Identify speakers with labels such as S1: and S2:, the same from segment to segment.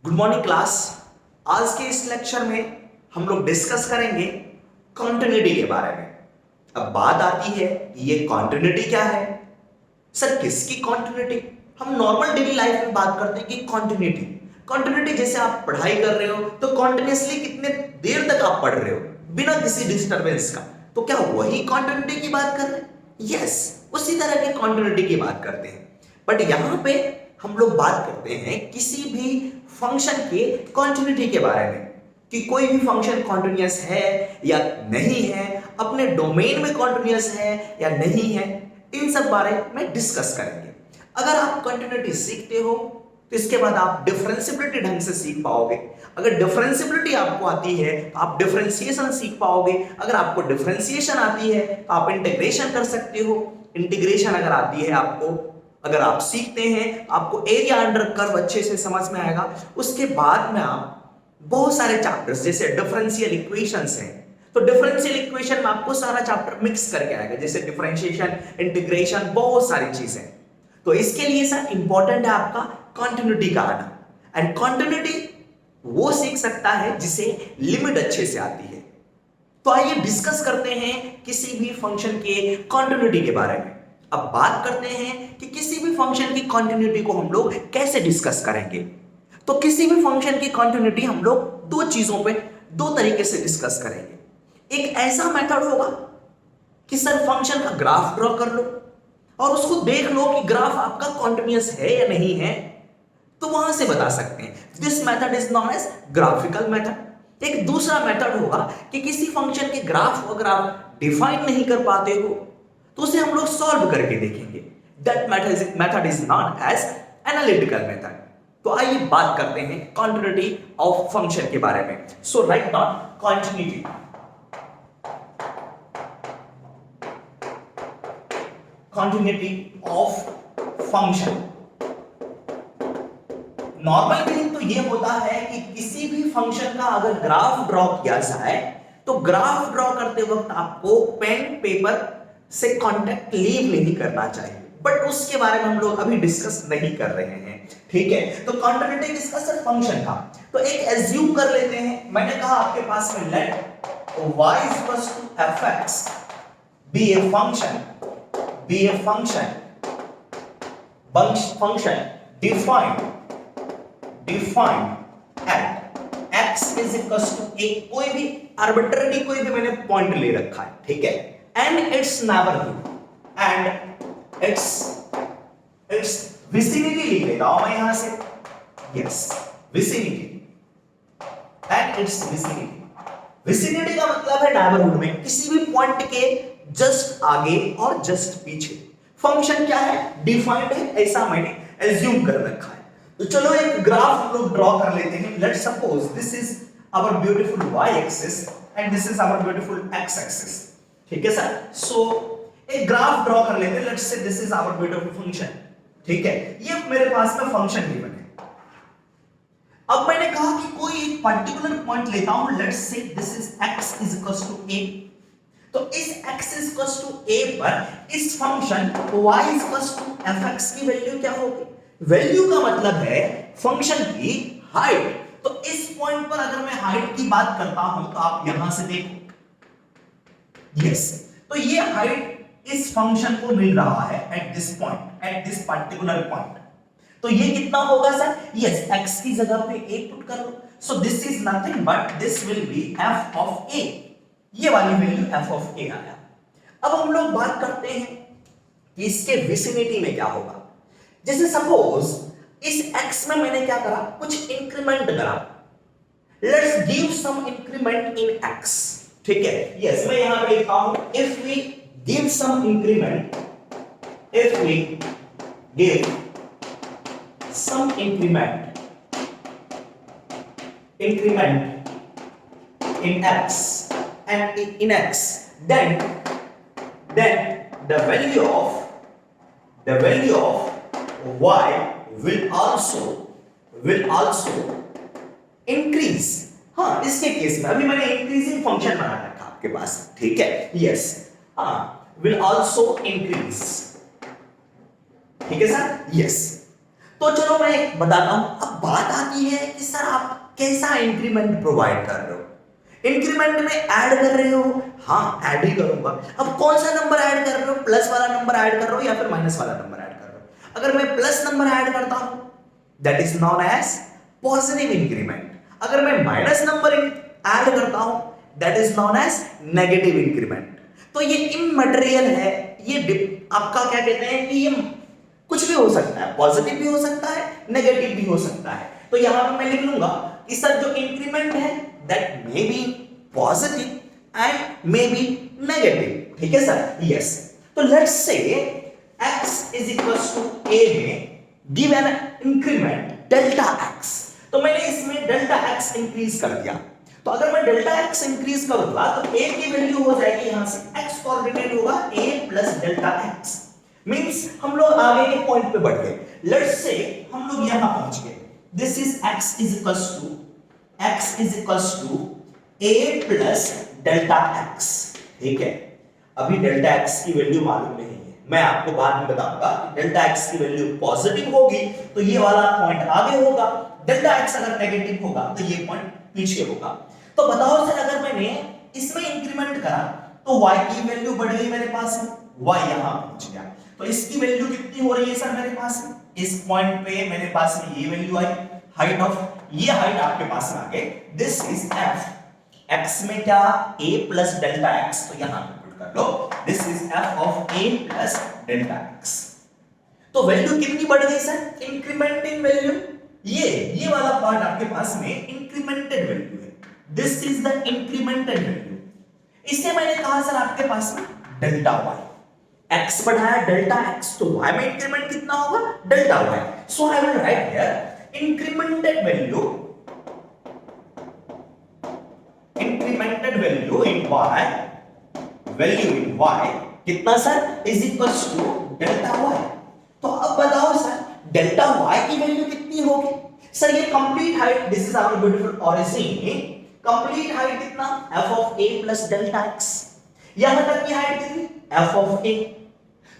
S1: Good morning class. आज के इस लेक्चर में हम लोग डिस्कस करेंगे कॉन्टिन्यूटी के बारे में। अब बात आती है ये कॉन्टिन्यूटी क्या है। सर किसकी कॉन्टिन्यूटी? हम नॉर्मल डेली लाइफ में बात करते हैं कि कॉन्टिन्यूटी कॉन्टिन्यूटी जैसे आप पढ़ाई कर रहे हो तो कॉन्टिन्यूसली कितने देर तक आप पढ़ रहे हो बिना किसी डिस्टरबेंस का, तो क्या वही कॉन्टिन्यूटी की बात कर रहे हैं? यस, उसी तरह की कॉन्टिन्यूटी की बात करते हैं। बट यहां पे हम लोग बात करते हैं किसी भी फंक्शन के कॉन्टिन्यूटी के बारे में कि कोई भी फंक्शन कॉन्टिन्यूअस है या नहीं है, अपने डोमेन में कॉन्टिन्यूअस है या नहीं है, इन सब बारे में डिस्कस करेंगे। अगर आप कॉन्टिन्यूटी सीखते हो तो इसके बाद आप डिफरेंशियबिलिटी ढंग से सीख पाओगे। अगर डिफरेंशियबिलिटी आपको आती है तो आप डिफरेंशिएशन सीख पाओगे। अगर आपको डिफरेंशिएशन आती है तो आप इंटीग्रेशन कर सकते हो। इंटीग्रेशन अगर आती है आपको, अगर आप सीखते हैं आपको एरिया अंडर कर्व अच्छे से समझ में आएगा। उसके बाद में आप बहुत सारे चैप्टर्स जैसे डिफरेंशियल इक्वेशंस हैं तो डिफरेंशियल इक्वेशन में आपको सारा चैप्टर मिक्स करके आएगा, जैसे डिफरेंशिएशन, इंटीग्रेशन, बहुत सारी चीजें। तो इसके लिए सर इंपॉर्टेंट है आपका कॉन्टिन्यूटी का आना। एंड कॉन्टिन्यूटी वो सीख सकता है जिसे लिमिट अच्छे से आती है। तो आइए डिस्कस करते हैं किसी भी फंक्शन के कॉन्टिन्यूटी के बारे में। अब बात करते हैं कि किसी भी फंक्शन की कॉन्टिन्यूटी को हम लोग कैसे डिस्कस करेंगे। तो किसी भी फंक्शन की कॉन्टिन्यूटी हम लोग दो चीजों पे दो तरीके से डिस्कस करेंगे। एक ऐसा मेथड होगा कि सर फंक्शन का ग्राफ ड्रॉ कर लो और उसको देख लो कि ग्राफ आपका कॉन्टिन्यूअस है या नहीं है, तो वहां से बता सकते हैं। This method is known as graphical method. एक दूसरा मेथड होगा कि किसी फंक्शन के ग्राफ अगर आप डिफाइन नहीं कर पाते हो तो उसे हम लोग सॉल्व करके देखेंगे। That method is known as analytical method. तो आइए बात करते हैं कॉन्टिन्यूटी ऑफ फंक्शन के बारे में। So write down continuity. Continuity of function. Normal meaning तो ये होता है कि किसी भी फंक्शन का अगर ग्राफ ड्रॉ किया जाए तो ग्राफ ड्रॉ करते वक्त आपको पेन पेपर से कांटेक्ट लीव नहीं करना चाहिए। बट उसके बारे में हम लोग अभी डिस्कस नहीं कर रहे हैं, ठीक है। तो कॉन्टिन्यूटी किसका सर? फंक्शन का। तो एक एज्यूम कर लेते हैं, मैंने कहा आपके पास में let y equals to fx be a function defined at x is equals to a, कोई भी आर्बिट्रेरी कोई भी मैंने पॉइंट ले रखा है, ठीक है, and its neighborhood and its vicinity लिख लेता हूं मैं यहां से। yes, vicinity and its vicinity का मतलब है नेबरहुड में किसी भी पॉइंट के जस्ट आगे और जस्ट पीछे। फंक्शन क्या है? डिफाइंड है, ऐसा मैंने एज्यूम कर रखा है। तो चलो एक ग्राफ हम लोग ड्रॉ कर लेते हैं। Let's suppose this is our beautiful y axis and this is our beautiful x axis, ठीक है सर। सो एक ग्राफ ड्रॉ कर लेते हैं। Let's say this is our beautiful function, ठीक है। ये मेरे पास में फंक्शन गिवन है। अब मैंने कहा कि कोई एक पर्टिकुलर पॉइंट लेता हूं। Let's say this is x is equals to a। तो इस x is equals to a पर इस फंक्शन y is equals to fx की वैल्यू क्या होगी? वैल्यू का मतलब है फंक्शन की हाइट। तो इस पॉइंट पर अगर मैं हाइट की बात करता हूं तो आप यहां से देखो। यस, तो ये हाइट इस फंक्शन को मिल रहा है at this point, at this particular point. तो ये कितना होगा सर? यस, x की जगह पे a पुट कर लो। So this is nothing but this will be f of a। ये वाली वैल्यू f ऑफ a आया। अब हम लोग बात करते हैं कि इसके विसिनिटी में क्या होगा। जैसे सपोज इस x में मैंने क्या करा, कुछ इंक्रीमेंट करा। Let's give some increment in x, ठीक है। यस, मैं यहां पे लिखता हूं if we give some increment, if we give some increment in x and in x, then the value of y will also increase। हाँ, इसके केस में अभी मैंने इंक्रीजिंग फंक्शन बना रखा आपके पास, ठीक है। यस, हाँ, will also increase, ठीक है सर। यस, तो चलो मैं बताता हूं। अब बात आती है कि सर आप कैसा इंक्रीमेंट प्रोवाइड कर रहे हो, इंक्रीमेंट में ऐड कर रहे हो, हाँ ऐड ही करूंगा। अब कौन सा नंबर ऐड कर रहे हो, प्लस वाला नंबर ऐड कर रहे हो या फिर माइनस वाला नंबर ऐड कर रहे हो? अगर मैं प्लस नंबर ऐड करता हूं that is known as positive increment, अगर मैं माइनस नंबर ऐड करता हूं that is known as negative increment. तो ये इमटेरियल है, ये आपका क्या कहते हैं कि ये कुछ भी हो सकता है, पॉजिटिव भी हो सकता है, नेगेटिव भी हो सकता है। तो यहां पर मैं लिख लूंगा कि सर जो इंक्रीमेंट है that may be positive and may be negative, ठीक है सर? यस। तो let's say x is equals to a में give an increment delta x, तो मैंने इसमें डेल्टा x इंक्रीज कर दिया। तो अगर मैं डेल्टा x इंक्रीज करूंगा तो a की वैल्यू हो जाएगी यहां से x कोऑर्डिनेट होगा a plus delta x, means हम लोग आगे के पॉइंट पे बढ़ गए। लेट्स से हम लोग यहां पहुंच गए, this is x is equals to a plus delta x, ठीक है? अभी डेल्टा x की वैल्यू मालूम नहीं है, मैं आपको बाद में बताऊंगा। डेल्टा x की वैल्यू पॉजिटिव होगी तो ये वाला पॉइंट आगे होगा, डेल्टा x अगर नेगेटिव होगा तो ये पॉइंट पीछे होगा। तो बताओ सर अगर मैंने इसमें इंक्रीमेंट करा तो y की वैल्यू बढ़ गई मेरे पास में, y यहां पहुंच गया, तो इसकी वैल्यू कितनी हो रही है सर मेरे पास में? इस पॉइंट पे मेरे पास में ये वैल्यू आई, हाइट ऑफ ये हाइट आपके पास में आ गई, दिस इज f। x में क्या a प्लस डेल्टा x, तो यहां पे पुट कर लो, this is f of a plus delta x। तो वैल्यू कितनी बढ़ गई सर? इंक्रीमेंट इन वैल्यू, ये वाला पार्ट आपके पास में इंक्रीमेंटेड वैल्यू है, this is the incremented value. इसे मैंने कहा सर आपके पास में डेल्टा y, x बढ़ाया डेल्टा x, तो y में इंक्रीमेंट कितना होगा? Delta y। So I will write here incremented value in y कितना sir? Is equals to delta y। तो अब बताओ सर डेल्टा y की वैल्यू कितनी होगी? सर ये complete height, this is our beautiful origin, complete height कितना? f of a plus delta x, यहां तक की हाइट कितनी? f of a।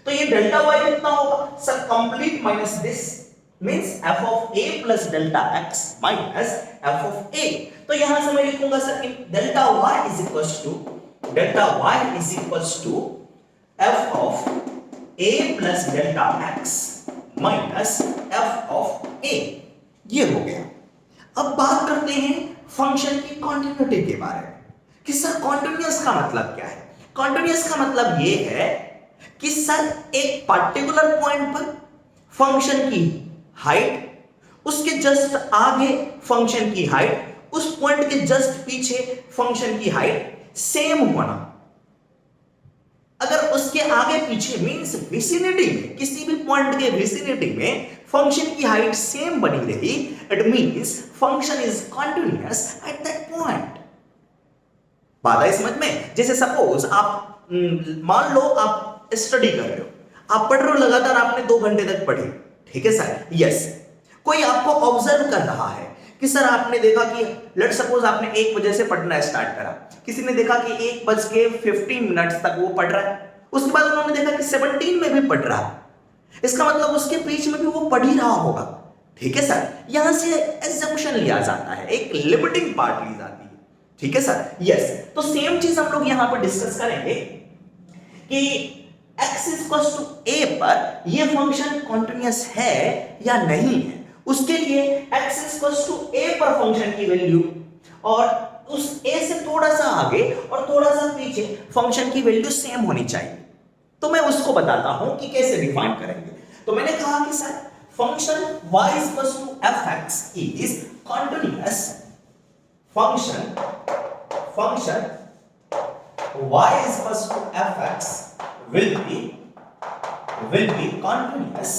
S1: तो ये डेल्टा y कितना होगा sir? Complete minus this means f of a plus delta x minus f of a। तो यहां से मैं लिखूंगा sir delta y is equals to f of a plus delta x minus f of a, ये हो गया। अब बात करते हैं फंक्शन की कॉन्टिन्यूटी के बारे में कि सर कॉन्टिन्यूअस का मतलब क्या है? कॉन्टिन्यूअस का मतलब ये है कि सर एक पर्टिकुलर पॉइंट पर फंक्शन की हाइट, उसके जस्ट आगे फंक्शन की हाइट, उस पॉइंट के जस्ट पीछे फंक्शन की हाइट सेम होना। अगर उसके आगे पीछे मींस विसिनिटी में, किसी भी पॉइंट के विसिनिटी में फंक्शन की हाइट सेम बनी रही, it means function is continuous at that point. बात आई समझ में? जैसे सपोज आप मान लो आप स्टडी कर रहे हो, आप पढ़ रहे हो लगातार, आपने 2 घंटे तक पढ़ी, ठीक है सर? यस। कोई आपको ऑब्जर्व कर रहा है कि सर आपने देखा कि लेट सपोज आपने 1 बजे से पढ़ना स्टार्ट करा, किसी ने देखा कि 1:15 तक वो पढ़ रहा है, उसके बाद उन्होंने देखा कि 17 में भी पढ़ रहा है, इसका मतलब उसके बीच में भी वो पढ़ ही रहा होगा, ठीक है सर? यहां से एजम्पशन लिया जाता है, एक लिमिटिंग पार्ट ली जाती है, ठीक है सर? यस। तो सेम चीज हम लोग यहां पर डिस्कस करेंगे कि x इक्वल्स टू a पर ये फंक्शन कॉन्टिन्यूअस है या नहीं है। उसके लिए x इक्वल्स टू a पर फंक्शन की वैल्यू और उस a से थोड़ा सा आगे और थोड़ा सा पीछे फंक्शन की वैल्यू सेम होनी चाहिए। तो मैं उसको बताता हूं कि कैसे डिफाइन करेंगे। तो मैंने कहा कि sir function y equals to fx is continuous, function y equals to fx will be continuous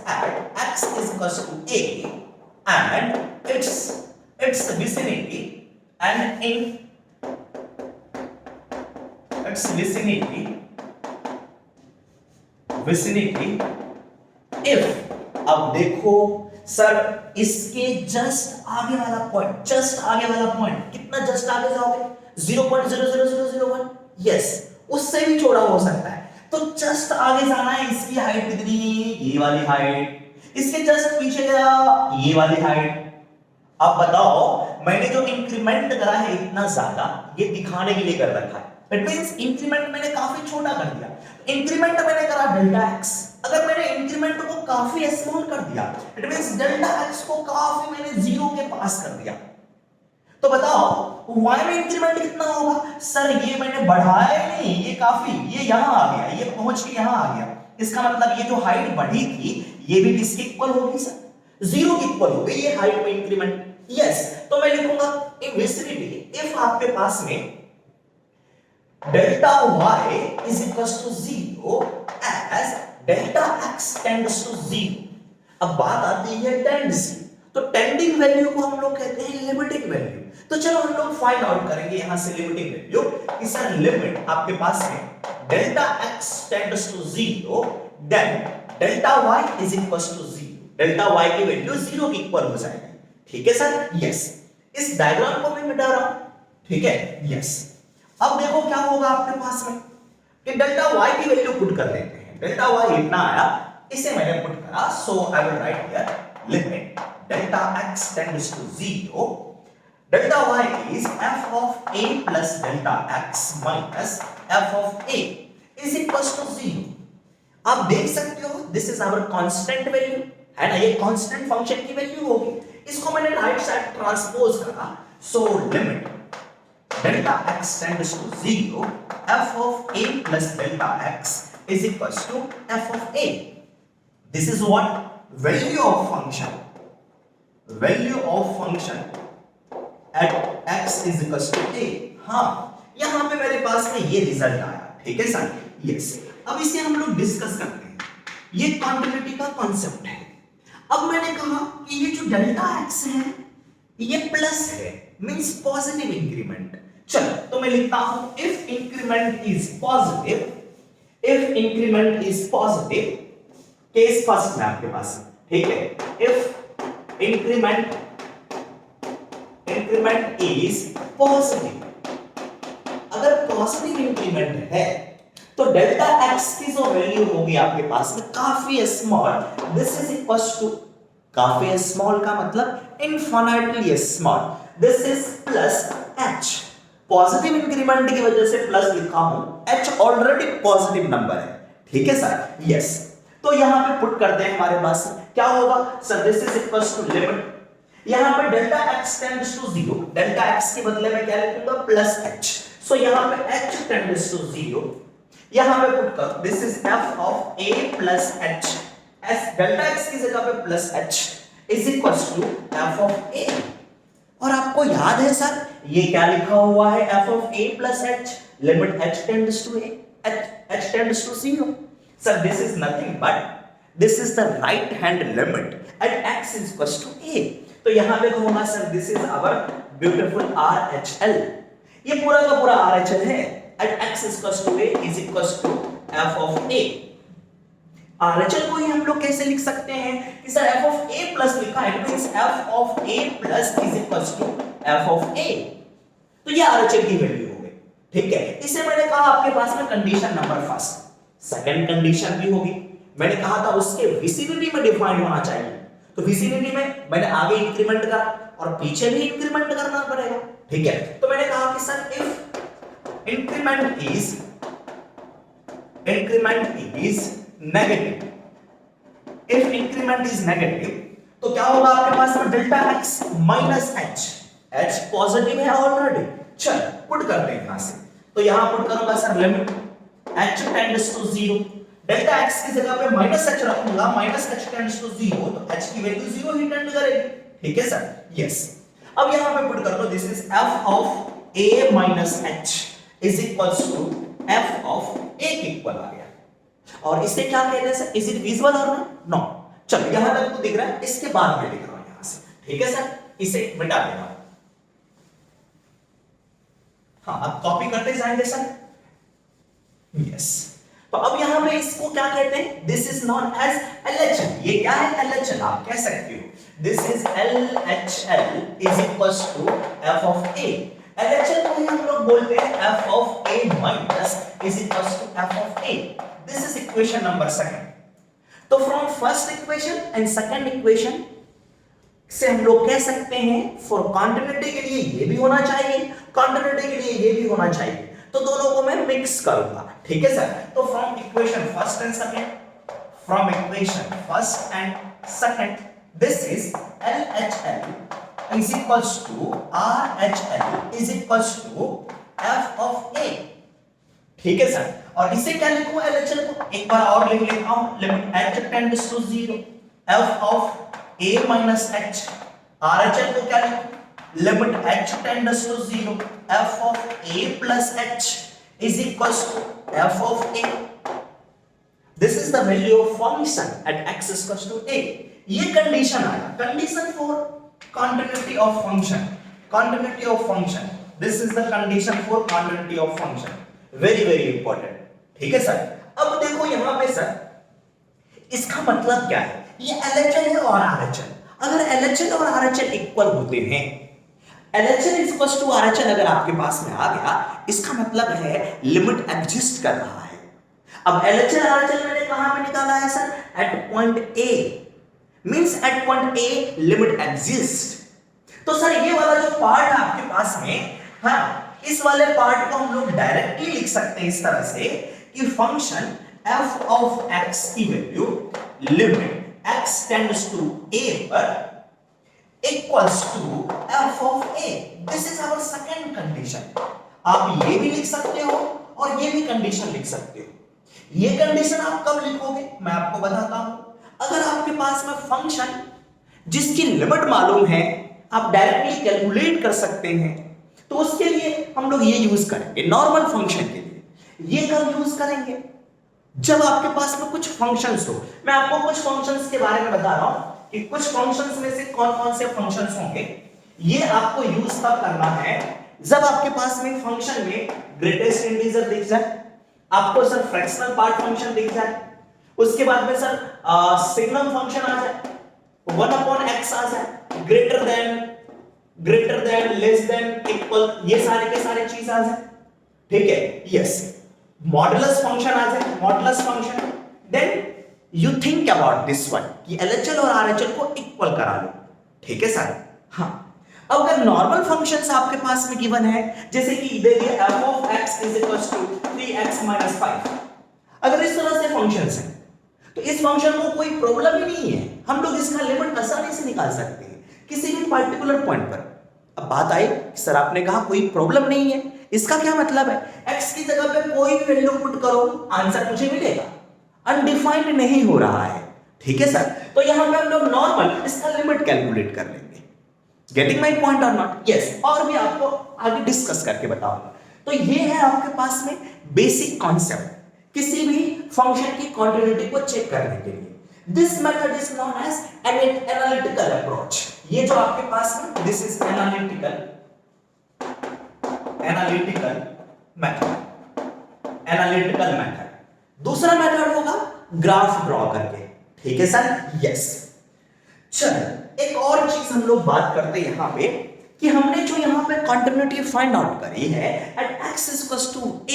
S1: at x is equals to a and its vicinity and in its vicinity if, अब देखो sir इसके just आगे वाला point कितना just आगे जाओगे? 0.00001, yes, उससे भी छोटा हो सकता है। तो जस्ट आगे जाना है, इसकी हाइट कितनी? ये वाली हाइट, इसके जस्ट पीछे ये वाली हाइट। अब बताओ, मैंने जो इंक्रीमेंट करा है इतना ज्यादा, ये दिखाने के लिए कर रखा है। इट मींस इंक्रीमेंट मैंने काफी छोटा कर दिया। इंक्रीमेंट मैंने करा डेल्टा एक्स, अगर मैंने इंक्रीमेंट को काफी स्मॉल कर दिया, इट मींस डेल्टा एक्स को काफी मैंने जीरो के पास कर दिया, तो बताओ y में इंक्रीमेंट कितना होगा? सर ये मैंने बढ़ाया नहीं, ये काफी, ये यहां आ गया, ये पहुंच के यहां आ गया। इसका मतलब ये जो हाइट बढ़ी थी ये भी किसके इक्वल होगी सर? जीरो की इक्वल होगी ये हाइट में इंक्रीमेंट। यस, तो मैं लिखूंगा इन विसिनिटी इफ आपके पास में delta y is equals to 0 as delta x tends to 0। अब बात आती है टेंड्स की, तो टेंडिंग वैल्यू को हम लोग कहते हैं लिमिटिंग वैल्यू। तो चलो हम लोग फाइंड आउट करेंगे यहां से लिमिटिंग वैल्यू कि सर लिमिट आपके पास में delta x tends to 0 then delta y is equals to 0। Delta y की वैल्यू 0 की इक्वल हो जाएगी। ठीक है सर? यस, इस डायग्राम को मैं मिटा रहा हूं। ठीक है? यस। अब देखो क्या होगा आपके पास में कि डेल्टा y की वैल्यू पुट कर लेते हैं। डेल्टा y इतना आया, इसे मैंने पुट करा, so I will write here limit delta x tends to 0, delta y is f of a plus delta x minus f of a is equals to 0। आप देख सकते हो this is our constant value, है ना? ये constant function की value होगी। इसको मैंने राइट साइड ट्रांसपोज करा, so limit delta x tends to 0 f of a plus delta x is equals to f of a। this is what value of function at x is equals to a। हाँ, यहां पे मेरे पास में ये result आया। ठीक है sir? Yes. अब इसे हम लोग डिस्कस करते हैं। ये कॉन्टिन्यूटी का कॉन्सेप्ट है। अब मैंने कहा कि ये जो डेल्टा x है ये प्लस है, मींस पॉजिटिव इंक्रीमेंट। चलो, तो मैं लिखता हूं if increment is positive, case first में आपके पास, ठीक है? इफ इंक्रीमेंट इज पॉजिटिव, अगर पॉजिटिव इंक्रीमेंट है तो डेल्टा x की जो वैल्यू होगी आपके पास में काफी small, this is equals to, काफी स्मॉल का मतलब infinitely small, this is plus h। Positive increment की वजह से प्लस लिखा हूं, h ऑलरेडी पॉजिटिव नंबर है। ठीक है सर? यस। तो यहां पे पुट करते हैं, हमारे पास क्या होगा sir? This is equals to limit, यहां पे delta x tends to 0, delta x के बदले में क्या लिखूंगा? Plus h। सो यहां पे h टेंड्स टू 0, यहां पे पुट कर this is f of a plus h, s delta x की जगह पे plus h is equals to f of a। और आपको याद है सर ये क्या लिखा हुआ है? f of a plus h, limit h tends to a, h tends to 0। Sir, this is nothing but this is the right hand limit at x is equals to a। तो यहां पे होगा sir this is our beautiful RHL, ये पूरा का पूरा RHL है। at x is equals to a is equals to f of a। RHL को ही हम लोग कैसे लिख सकते हैं कि sir f of a plus लिखा है, it means f of a plus is equals to f of a। तो ये RHL की वैल्यू हो गई। ठीक है? इसे मैंने कहा आपके पास में condition number first. Second condition भी होगी, मैंने कहा था उसके विसिनिटी में डिफाइन होना चाहिए। तो विसिनिटी में मैंने आगे इंक्रीमेंट करा और पीछे भी इंक्रीमेंट करना पड़ेगा। ठीक है? तो मैंने कहा कि sir if increment is negative, if increment is negative तो क्या होगा आपके पास में? Delta x minus h positive है ऑलरेडी। चल पुट करते हैं यहां से, तो यहां पुट करूंगा sir limit h tends to 0, delta x की जगह पे माइनस h रखूंगा, माइनस h टेंड्स टू 0, तो h की वैल्यू 0 ही टेंड करेगी। ठीक है सर? यस। अब यहां पे पुट कर दो this is f of a minus h is equals to f of a के इक्वल आ गया। और इसे क्या कहते हैं सर? इज इट विजिबल और नो? चलो यहां तक तो दिख रहा है, इसके बाद मैं लिख रहा हूं यहां से। ठीक है सर? इसे मिटा देना। हाँ, अब कॉपी करते जाएंगे सर। यस। तो अब यहां पे इसको क्या कहते हैं? This is known as LHL। ये क्या है? LHL आप कह सकते हो। This is LHL is equals to f of a। LHL को हम लोग बोलते हैं f of a minus is equals to f of a। This is equation number second. तो from first equation and second equation से हम लोग कह सकते हैं फॉर कॉन्टिन्यूटी के लिए ये भी होना चाहिए, कॉन्टिन्यूटी के लिए ये भी होना चाहिए, तो दोनों को मैं मिक्स करूंगा, ठीक है सर। तो from equation first and second, from equation first and second, this is LHL is equals to RHL is equals to F of A, ठीक है सर। और इसे क्या लिखूं LHL को, एक बार और लिख लेता हूं, limit h tends to 0 F of A minus H, RHL को क्या लिखूं, limit h tends to 0 F of A plus H is equals to F of A, this is the value of function at x is equals to A। ये condition आया, condition for continuity of function, continuity of function, this is the condition for continuity of function, very important, ठीक है sir. अब देखो यहां पे sir इसका मतलब क्या है, ये LHL है और RHL, अगर LHL और RHL इक्वल होते हैं, LHL is equals to RHL अगर आपके पास में आ गया, इसका मतलब है लिमिट एग्जिस्ट कर रहा है। अब LHL RHL मैंने कहां पे निकाला है sir, at point A, means at point A limit exist. तो सर ये वाला जो पार्ट है आपके पास में, हाँ, इस वाले पार्ट को हम लोग डायरेक्टली लिख सकते हैं इस तरह से कि फंक्शन f ऑफ x की value limit x tends to A पर equals to f of A, this is our second condition. आप ये भी लिख सकते हो और ये भी कंडीशन लिख सकते हो। ये कंडीशन आप कब लिखोगे मैं आपको बताता हूं, अगर आपके पास में फंक्शन जिसकी लिमिट मालूम है, आप डायरेक्टली कैलकुलेट कर सकते हैं, तो उसके लिए हम लोग ये यूज करेंगे। नॉर्मल फंक्शन के लिए ये कब यूज करेंगे, जब आपके पास में कुछ फंक्शंस हो। मैं आपको कुछ फंक्शंस के बारे में बता रहा हूं कि कुछ फंक्शंस में से कौन-कौन से फंक्शंस होंगे। ये आपको यूज तब करना है जब आपके पास में फंक्शन में ग्रेटेस्ट इंटीजर दिख जाए, आपको सर फ्रैक्शनल पार्ट फंक्शन दिख जाए, उसके बाद में सर सिग्नम फंक्शन आ जाए, 1/x आ जाए, greater than less than equal, ये सारे के सारे चीज आ जाए, ठीक है। यस, मॉडुलस फंक्शन आ जाए, modulus function, then you think about this one कि LHL और RHL को इक्वल करा लो, ठीक है सर। हाँ, अब अगर नॉर्मल फंक्शंस आपके पास में गिवन है, जैसे कि दे दिया f of x is equals to 3x minus 5, अगर इस तरह से फंक्शंस हैं तो इस फंक्शन को कोई प्रॉब्लम ही नहीं है, हम लोग इसका लिमिट आसानी से निकाल सकते हैं किसी भी पर्टिकुलर पॉइंट पर। अब बात आई सर आपने कहा कोई प्रॉब्लम नहीं है, इसका क्या मतलब है, x की जगह पे कोई भी वैल्यू पुट करो आंसर मुझे मिलेगा, अनडिफाइंड नहीं हो रहा है, ठीक है सर। तो यहां पे हम लोग नॉर्मल इसका लिमिट कैलकुलेट कर लेंगे। गेटिंग माय पॉइंट और नॉट? यस, और भी आपको आगे डिस्कस करके बताऊंगा। तो ये है आपके पास में बेसिक कॉन्सेप्ट किसी भी फंक्शन की कॉन्टिन्यूटी को चेक करने के लिए। This method is known as analytical approach. ये जो आपके पास में दिस इज एनालिटिकल मेथड। दूसरा मेथड होगा ग्राफ ड्रॉ करके, ठीक है सर। यस, चलो एक और चीज हम लोग बात करते हैं यहां पे कि हमने जो यहां पे कॉन्टिन्यूटी फाइंड आउट करी है eight x is equals to a,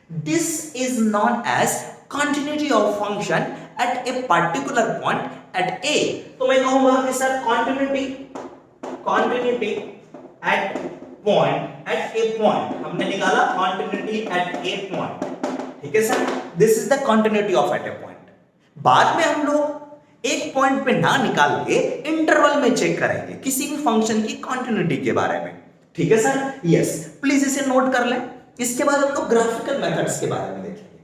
S1: this is known as continuity of function at a particular point at a। तो मैं कहूंगा कि sir continuity at a point हमने निकाला continuity at a point, ठीक है sir. this is the continuity of at a point। बाद में हम लोग एक पॉइंट पे ना निकाल के इंटरवल में चेक करेंगे किसी भी फंक्शन की कॉन्टिन्यूटी के बारे में, ठीक है सर। यस, प्लीज इसे नोट कर लें। इसके बाद हम लोग ग्राफिकल मेथड्स के बारे में देखेंगे।